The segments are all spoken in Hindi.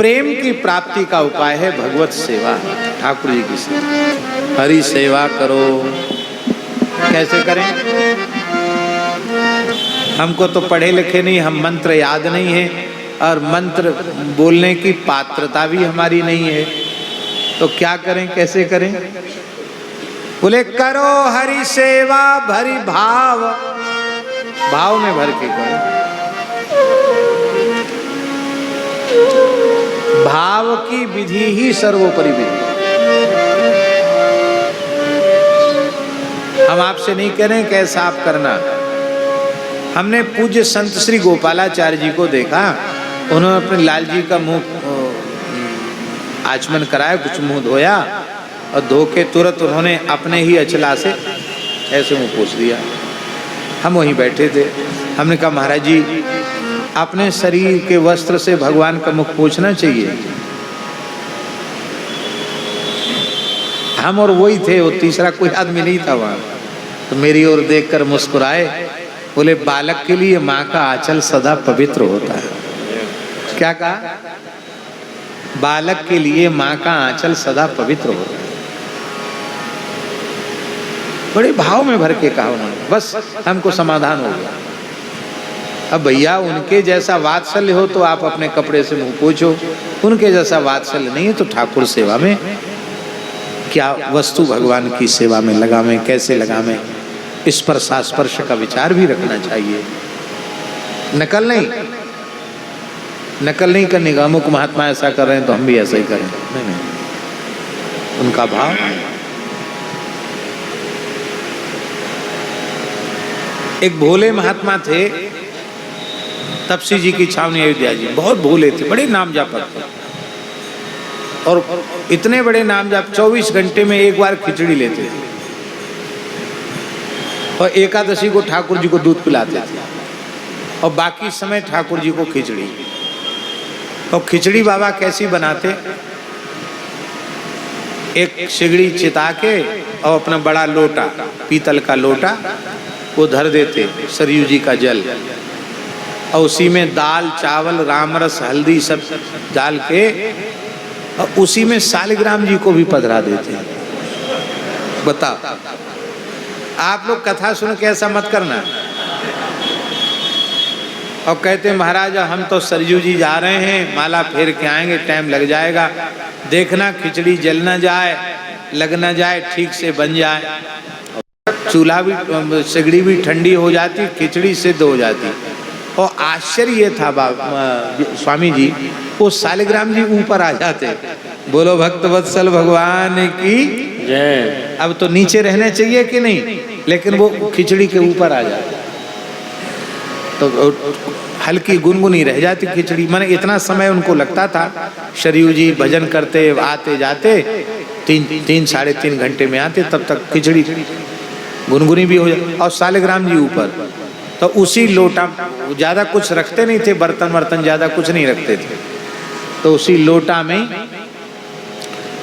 प्रेम की प्राप्ति का उपाय है भगवत सेवा, ठाकुर जी की सेवा। हरि सेवा करो। कैसे करें? हमको तो पढ़े लिखे नहीं, हम मंत्र याद नहीं है और मंत्र बोलने की पात्रता भी हमारी नहीं है, तो क्या करें, कैसे करें? बोले करो हरि सेवा भरी भाव, भाव में भर के करो। भाव की विधि ही सर्वोपरि विधि। हम आपसे नहीं कह रहे कैसा आप करना। हमने पूज्य संत श्री गोपालाचार्य जी को देखा, उन्होंने अपने लाल जी का मुंह आचमन कराया, कुछ मुंह धोया और धो के तुरंत उन्होंने अपने ही अचला से ऐसे मुंह पोंछ दिया। हम वहीं बैठे थे, हमने कहा महाराज जी अपने शरीर के वस्त्र से भगवान का मुख पोंछना चाहिए। हम और वही थे, वो तीसरा कोई आदमी नहीं था वहां। तो मेरी ओर देखकर मुस्कुराए, बोले बालक के लिए माँ का आंचल सदा पवित्र होता है। क्या कहा? बालक के लिए माँ का आंचल सदा पवित्र होता है। बड़े भाव में भर के कहा उन्होंने, बस हमको समाधान हो गया। अब भैया उनके जैसा वात्सल्य हो तो आप अपने कपड़े से मुंह पोंछो, उनके जैसा वात्सल्य नहीं है तो ठाकुर सेवा में क्या वस्तु भगवान की सेवा में लगावें, कैसे लगावें, स्पर्शास्पर्श का विचार भी रखना चाहिए। नकल नहीं करने का, अमुक महात्मा ऐसा कर रहे हैं तो हम भी ऐसा ही करें, नहीं, उनका भाव। एक भोले महात्मा थे, तपसी जी की छावनी अयोध्या जी, बहुत भोले थे, बड़े नाम जापक थे और इतने बड़े नाम जाप 24 घंटे में एक बार खिचड़ी लेते थे और एकादशी को ठाकुर जी को दूध पिलाते थे और बाकी समय ठाकुर जी को खिचड़ी। और खिचड़ी बाबा कैसी बनाते? एक सिगड़ी चिता के और अपना बड़ा लोटा, पीतल का लोटा, वो धर देते, सरयू जी का जल, और उसी में दाल चावल रामरस हल्दी सब डाल के और उसी में शालिग्राम जी को भी पधरा देते हैं। बताओ, आप लोग कथा सुन के ऐसा मत करना। और कहते महाराज हम तो सरयू जी जा रहे हैं, माला फेर के आएंगे, टाइम लग जाएगा, देखना खिचड़ी जल ना जाए, लग ना जाए, ठीक से बन जाए। चूल्हा भी, सिगड़ी भी ठंडी हो जाती, खिचड़ी सिद्ध हो जाती। और आश्चर्य ये था स्वामी जी, वो शालिग्राम जी ऊपर आ जाते। बोलो भक्त वत्सल भगवान की जय। अब तो नीचे रहने चाहिए कि नहीं, लेकिन वो खिचड़ी के ऊपर आ जाते तो हल्की गुनगुनी रह जाती खिचड़ी। माने इतना समय उनको लगता था, सरयू जी भजन करते आते जाते 3 साढ़े 3 घंटे में आते, तब तक खिचड़ी गुनगुनी भी हो जाती। और शालिग्राम जी ऊपर, तो उसी लोटा, ज्यादा कुछ रखते नहीं थे, बर्तन वर्तन ज्यादा कुछ नहीं रखते थे, तो उसी लोटा में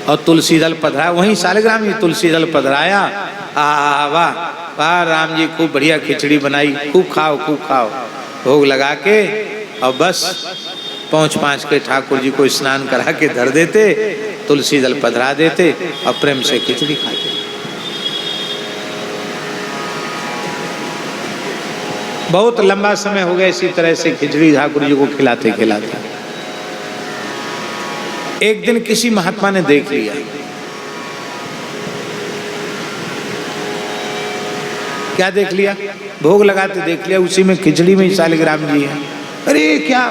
और तुलसी दल पधराया, वहीं शालिग्राम जी तुलसी दल पधराया। वाह वाह राम जी खूब बढ़िया खिचड़ी बनाई, खूब खाओ भोग लगा के, और बस पहुँच के ठाकुर जी को स्नान करा के धर देते, तुलसी दल पधरा देते और प्रेम से खिचड़ी खाते। बहुत लंबा समय हो गया इसी तरह से खिचड़ी ठाकुर जी को खिलाते खिलाते। एक दिन किसी महात्मा ने देख लिया, क्या देख लिया? भोग लगाते देख लिया, उसी में खिचड़ी में शालिग्राम जी है। अरे क्या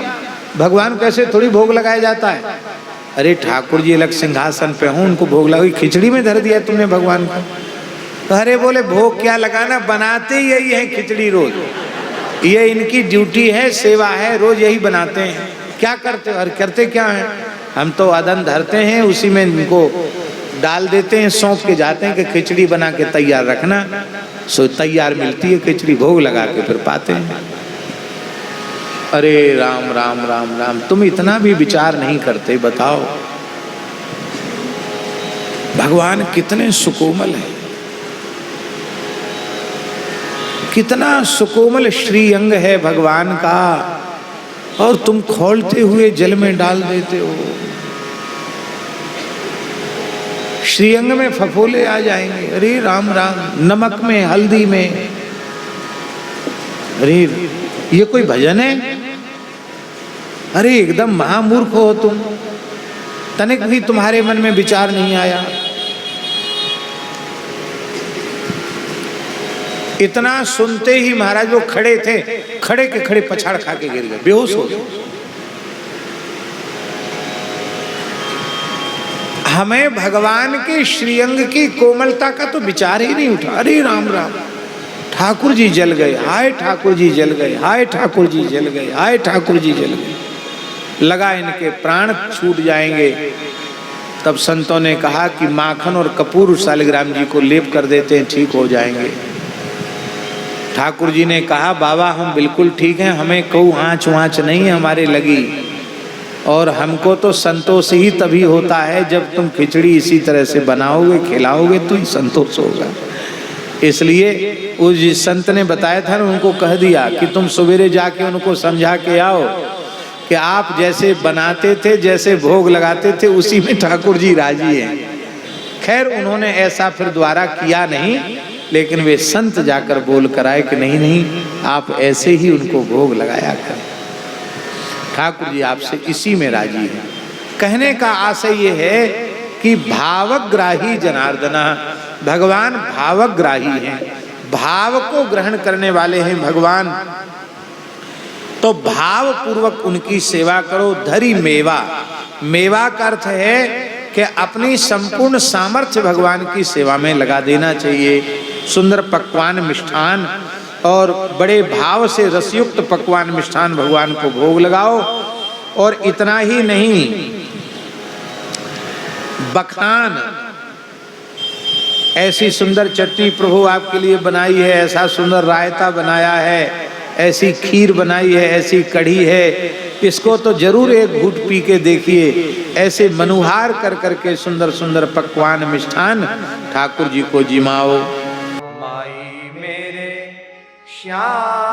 भगवान कैसे थोड़ी भोग लगाया जाता है? अरे ठाकुर जी अलग सिंहासन पे हूँ, उनको भोग लगा, खिचड़ी में धर दिया तुमने भगवान को। तो अरे बोले भोग क्या लगाना, बनाते यही है खिचड़ी रोज, ये इनकी ड्यूटी है, सेवा है, रोज यही बनाते हैं। क्या करते और करते क्या है? हम तो अदन धरते हैं, उसी में इनको डाल देते हैं, सौंप के जाते हैं कि खिचड़ी बना के तैयार रखना। सो तैयार मिलती है खिचड़ी, भोग लगा के फिर पाते हैं। अरे राम राम राम राम, तुम इतना भी विचार नहीं करते। बताओ भगवान कितने सुकोमल है, कितना सुकोमल श्रीअंग है भगवान का। और तुम खौलते हुए जल में डाल देते हो। श्रीअंग में फफोले आ जाएंगे, अरे राम राम, नमक में, हल्दी में। अरे ये कोई भजन है? अरे एकदम महामूर्ख हो तुम, तनिक भी तुम्हारे मन में विचार नहीं आया। इतना सुनते ही महाराज वो खड़े थे, खड़े के खड़े पछाड़ खा के गिर गए, बेहोश हो गए। हमें भगवान के श्रीअंग की कोमलता का तो विचार ही नहीं उठा। अरे राम राम, ठाकुर जी जल गए, हाय ठाकुर जी जल गए, हाय ठाकुर जी जल गए, हाय ठाकुर जी जल गए, लगा इनके प्राण छूट जाएंगे। तब संतों ने कहा कि माखन और कपूर शालिग्राम जी को लेप कर देते हैं, ठीक हो जाएंगे। ठाकुर जी ने कहा बाबा हम बिल्कुल ठीक हैं, हमें कोई आँच वाँच नहीं है हमारे लगी, और हमको तो संतोष ही तभी होता है जब तुम खिचड़ी इसी तरह से बनाओगे, खिलाओगे तो ही संतोष होगा। इसलिए उस जिस संत ने बताया था ना, उनको कह दिया कि तुम सवेरे जाके उनको समझा के आओ कि आप जैसे बनाते थे, जैसे भोग लगाते थे, उसी में ठाकुर जी राजी हैं। खैर उन्होंने ऐसा फिर दोबारा किया नहीं, लेकिन वे संत जाकर बोल कर आए कि नहीं नहीं, आप ऐसे ही उनको भोग लगाया कर, ठाकुर जी आपसे इसी में राजी हैं। कहने का आशय ये है कि भावग्राही जनार्दना, भगवान भावग्राही हैं, भाव को ग्रहण करने वाले हैं भगवान। तो भाव पूर्वक उनकी सेवा करो। धरी मेवा, मेवा का अर्थ है कि अपनी संपूर्ण सामर्थ्य भगवान की सेवा में लगा देना चाहिए। सुंदर पकवान मिष्ठान और बड़े भाव से रसयुक्त पकवान मिष्ठान भगवान को भोग लगाओ। और इतना ही नहीं, बखान, ऐसी सुंदर चटनी प्रभु आपके लिए बनाई है, ऐसा सुंदर रायता बनाया है, ऐसी खीर बनाई है, ऐसी कढ़ी है, इसको तो जरूर एक घूंट पी के देखिए। ऐसे मनुहार कर करके सुंदर सुंदर पकवान मिष्ठान ठाकुर जी को जिमाओ। माई मेरे श्याम